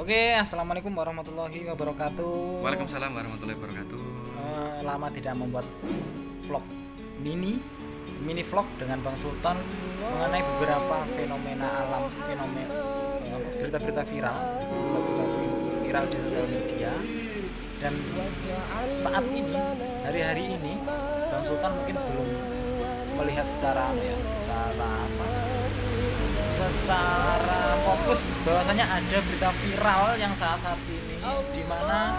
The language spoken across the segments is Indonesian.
Oke, assalamualaikum warahmatullahi wabarakatuh. Waalaikumsalam warahmatullahi wabarakatuh. Lama tidak membuat vlog mini vlog dengan Bang Sultan mengenai beberapa fenomena alam, berita-berita viral di sosial media. Dan saat ini, hari-hari ini, Bang Sultan mungkin belum melihat secara fokus bahwasanya ada berita viral yang saat ini di mana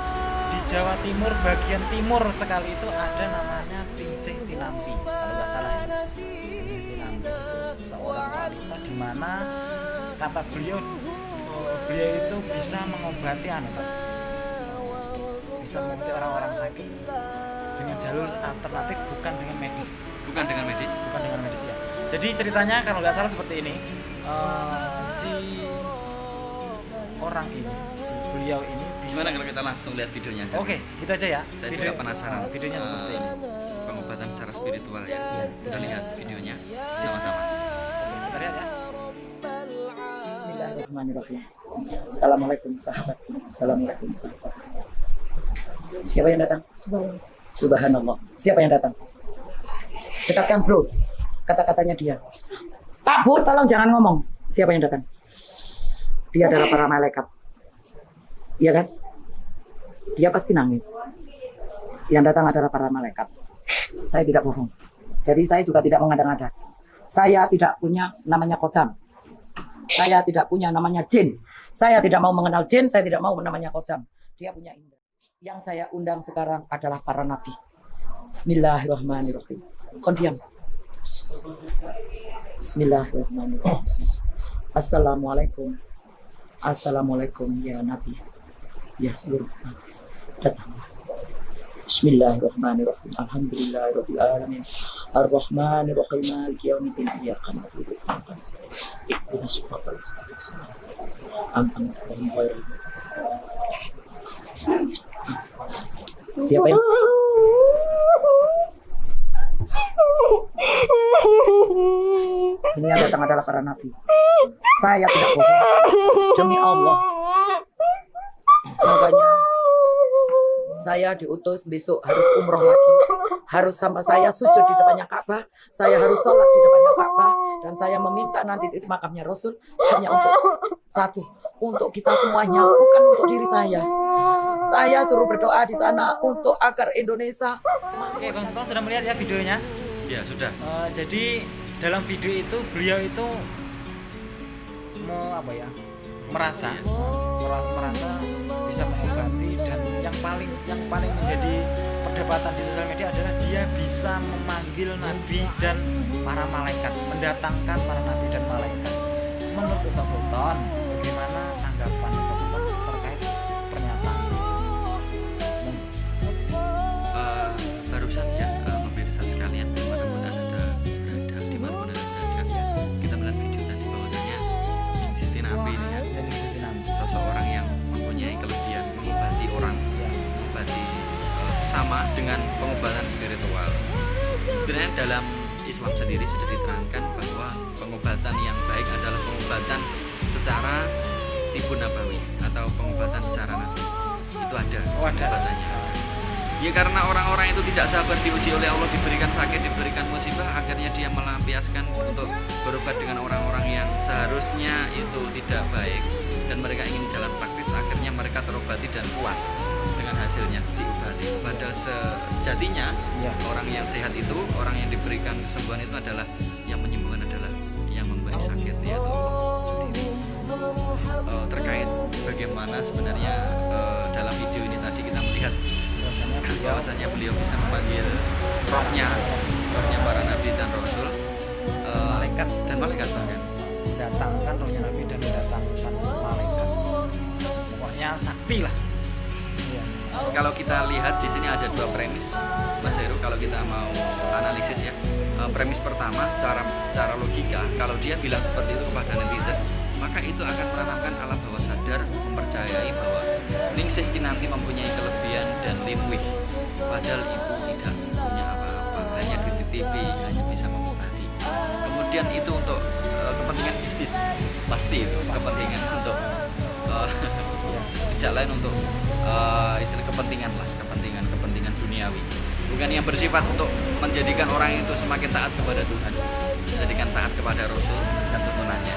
di Jawa Timur bagian timur sekali itu ada namanya Ningsih Tinampi, kalau nggak salah ya. Ningsih Tinampi itu seorang wanita di mana kata beliau itu bisa mengobati bisa mengobati orang-orang sakit dengan jalur alternatif, bukan dengan medis ya. Jadi ceritanya kalau nggak salah seperti ini. Beliau ini bisa... Gimana kalau kita langsung lihat videonya aja? Oke, kita aja ya. Saya juga penasaran. Videonya seperti ini. Pengobatan secara spiritual ya. Kita lihat videonya sama-sama. Oke, kita lihat ya. Bismillahirrahmanirrahim. Assalamualaikum sahabat. Siapa yang datang? Subhanallah. Siapa yang datang? Dekatkan bro. Kata-katanya dia. Pak Bu, tolong jangan ngomong. Siapa yang datang? Dia adalah para malaikat. Iya kan? Dia pasti nangis. Yang datang adalah para malaikat. Saya tidak bohong. Jadi saya juga tidak mengada-ngada. Saya tidak punya namanya kodam. Saya tidak punya namanya jin. Saya tidak mau mengenal jin. Saya tidak mau namanya kodam. Dia punya indra. Yang saya undang sekarang adalah para nabi. Bismillahirrahmanirrahim. Kon diam. Bismillahirrahmanirrahim. Assalamualaikum ya Nabi, ya seluruh datanglah. Bismillahirrahmanirrahim. Alhamdulillahirabbil alamin. Arrahmanirrahim. Maliki yaumiddin. Iyyaka na'budu wa iyyaka nasta'in. Ihdinas siratal mustaqim. An'amta 'alaihim ghairil maghdubi. Siapa yang ini yang datang adalah para nabi. Saya tidak bohong. Demi Allah. Makanya saya diutus besok harus umroh lagi. Harus sampai saya sujud di depannya Ka'bah. Saya harus sholat di depannya Ka'bah. Dan saya meminta nanti di makamnya Rasul hanya untuk satu. Untuk kita semuanya, bukan untuk diri saya. Saya suruh berdoa di sana untuk agar Indonesia. Oke, Bang Sultan sudah melihat ya videonya? Ya, sudah. Jadi dalam video itu beliau itu merasa bisa mengobati, dan yang paling menjadi perdebatan di sosial media adalah dia bisa memanggil nabi dan para malaikat, mendatangkan para nabi dan malaikat. Menurut Ustaz Sultan, bagaimana tanggapan Ustaz Sultan terkait pernyataan ini? Barusan ya pemirsa sekalian, mudah-mudahan Anda berada di mana-mana Anda berada. Kita melihat video tadi bahwasanya Ningsih Tinampi ini ya, sosok orang yang mempunyai kelebihan mengobati orang, mengobati sesama dengan pengobatan spiritual. Sebenarnya dalam Islam sendiri sudah diterangkan bahwa pengobatan yang baik adalah pengobatan secara tibu nabawi atau pengobatan secara nabi. Itu ada pengobatannya. Ya, karena orang-orang itu tidak sabar diuji oleh Allah, diberikan sakit, diberikan musibah, akhirnya dia melampiaskan untuk berobat dengan orang-orang yang seharusnya itu tidak baik, dan mereka ingin jalan praktis, akhirnya mereka terobati dan puas dengan hasilnya, diobati. Padahal sejatinya orang yang sehat itu, orang yang diberikan kesembuhan itu adalah yang menyembuhkan, adalah yang memberi sakit, yaitu Allah sendiri. Terkait bagaimana sebenarnya dalam video ini tadi kita melihat bahwasanya beliau bisa memanggil rohnya para nabi dan rasul, malaikat bahkan Mendatangkan rohnya nabi dan mendatangkan malaikat. Pokoknya sakti lah. Ya. Kalau kita lihat di sini ada dua premis, Mas Heru, kalau kita mau analisis ya. Premis pertama secara logika, kalau dia bilang seperti itu kepada netizen, maka itu akan menanamkan alam bawah sadar mempercayai bahwa Ningsih Tinampi mempunyai kelebihan dan limpih, padahal ibu tidak punya apa-apa, hanya dititipi, hanya bisa mengobati. Kemudian itu untuk kepentingan bisnis, pasti itu kepentingan untuk Ya. tidak lain untuk istilah kepentingan lah, kepentingan duniawi, bukan yang bersifat untuk menjadikan orang itu semakin taat kepada Tuhan, menjadikan taat kepada Rasul dan tuntunannya.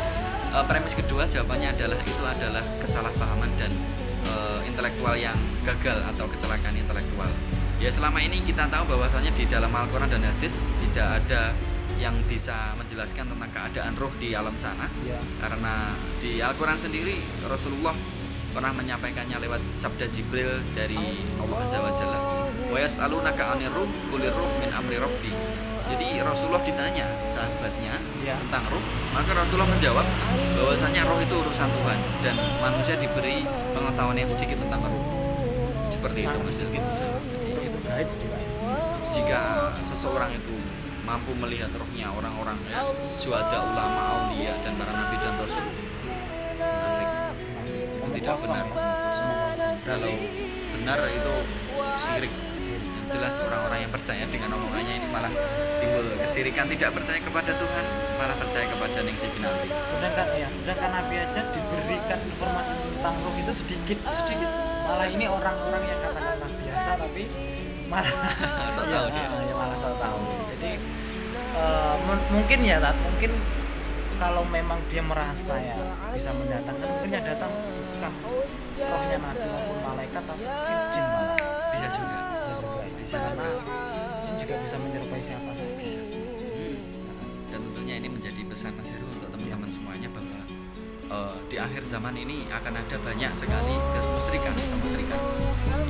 Premis kedua jawabannya adalah itu adalah kesalahpahaman dan intelektual yang gagal atau kecelakaan intelektual. Ya selama ini kita tahu bahwasanya di dalam Al-Quran dan hadis tidak ada yang bisa menjelaskan tentang keadaan roh di alam sana. Ya. Karena di Al-Quran sendiri Rasulullah pernah menyampaikannya lewat sabda Jibril dari Allah Azza wa Jalla. Wa yas'alunaka 'anir ruh qulir ruh min amri rabbi. Jadi Rasulullah ditanya sahabatnya Ya. tentang ruh, maka Rasulullah menjawab bahwasanya roh itu urusan Tuhan dan manusia diberi pengetahuan yang sedikit tentang roh. Seperti itu Sangat Mas. sedikit. Sedikit. Itu gaib juga. Jika seseorang itu mampu melihat rohnya orang-orang ya, syuhada, ulama, aulia dan para nabi dan rasul, munafik. Itu tidak benar. Kalau benar itu syirik. Yang jelas orang-orang yang percaya dengan omongannya ini malah timbul kesirikan, tidak percaya kepada Tuhan, malah percaya kepada Ningsih bin Abi. Sedangkan Nabi aja diberikan informasi tentang roh itu sedikit. Malah ini orang-orang yang katakanlah biasa tapi malah Sok tahu dia. ya malah sok tahu. Jadi mungkin ya Tat, mungkin kalau memang dia merasa ya bisa mendatangkan, mungkin yang datang bukan rohnya Nabi maupun malaikat tapi mungkin jin malah. Bisa juga. Bisa karena jin juga bisa menyerupai siapa saja. Bisa. Dan tentunya ini menjadi pesan Mas Heru untuk teman-teman semuanya bahwa di akhir zaman ini akan ada banyak sekali kemusyrikan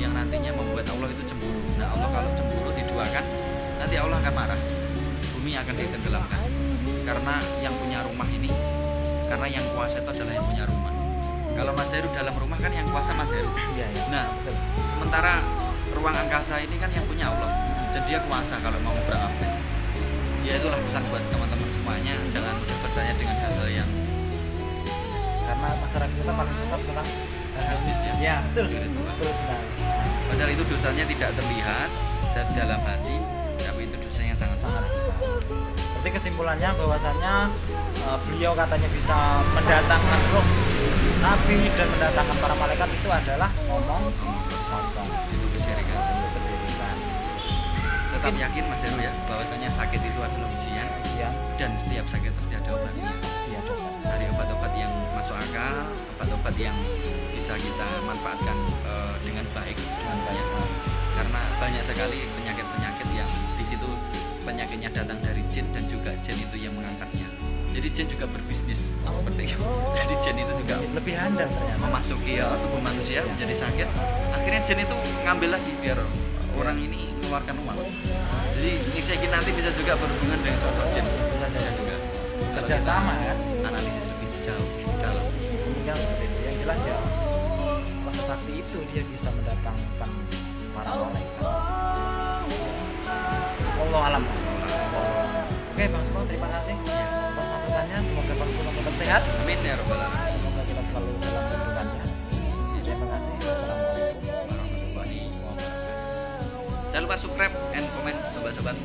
yang nantinya membuat Allah itu cemburu. Nah Allah kalau cemburu diduakan, nanti Allah akan marah, bumi akan ditenggelamkan karena yang punya rumah ini, karena yang kuasa itu adalah yang punya rumah. Kalau Mas Heru dalam rumah kan yang kuasa Mas Heru. Iya, ya. Nah sementara ruang angkasa ini kan yang punya Allah dan dia kuasa kalau mau beramal. Ya itulah pesan buat teman-teman semuanya, jangan mudah percaya dengan hal-hal yang Karena masyarakat kita paling suka tentang Bisnis ya? Ya, betul. Spiritual. Betul sekali. padahal itu dosanya tidak terlihat dan dalam hati, tapi itu dosanya sangat besar. Berarti kesimpulannya bahwasannya beliau katanya bisa mendatangkan roh Nabi dan mendatangkan para malaikat itu adalah ngomong kosong. Itu kesyirikan. Itu kesirikan. Tetap yakin Mas Heru ya bahwasanya sakit itu adalah ujian Iya, dan setiap sakit pasti ada obatnya. pasti ada. Dari obat-obat yang masuk akal, obat-obat yang bisa kita manfaatkan dengan baik, ya. Karena banyak sekali penyakit-penyakit yang di situ penyakitnya datang dari jin dan juga jin itu yang mengangkatnya. Jadi jin juga berbisnis seperti itu. Jadi jin itu juga Lebih handal ternyata. memasuki tubuh manusia menjadi sakit. Akhirnya jin itu ngambil lagi biar orang ini mengeluarkan uang. Jadi Ningsih nanti bisa juga berhubungan dengan sosok jin. Bisa saja. Bisa juga. Kalau Kerjasama kita kan. Analisis lebih jauh dalam. Kemungkinan seperti itu. Yang jelas ya kuasa sakti itu dia bisa mendatangkan para malaikat. Wallahu alam. Oke Bang Sulu, terima kasih atas masukannya. Semoga Bang Sulu tetap sehat. Amin ya robbal alamin. Semoga kita selalu dalam lindungannya. Terima kasih. Wassalamualaikum. Warahmatullahi wabarakatuh. Jangan lupa subscribe and komen sobat-sobat.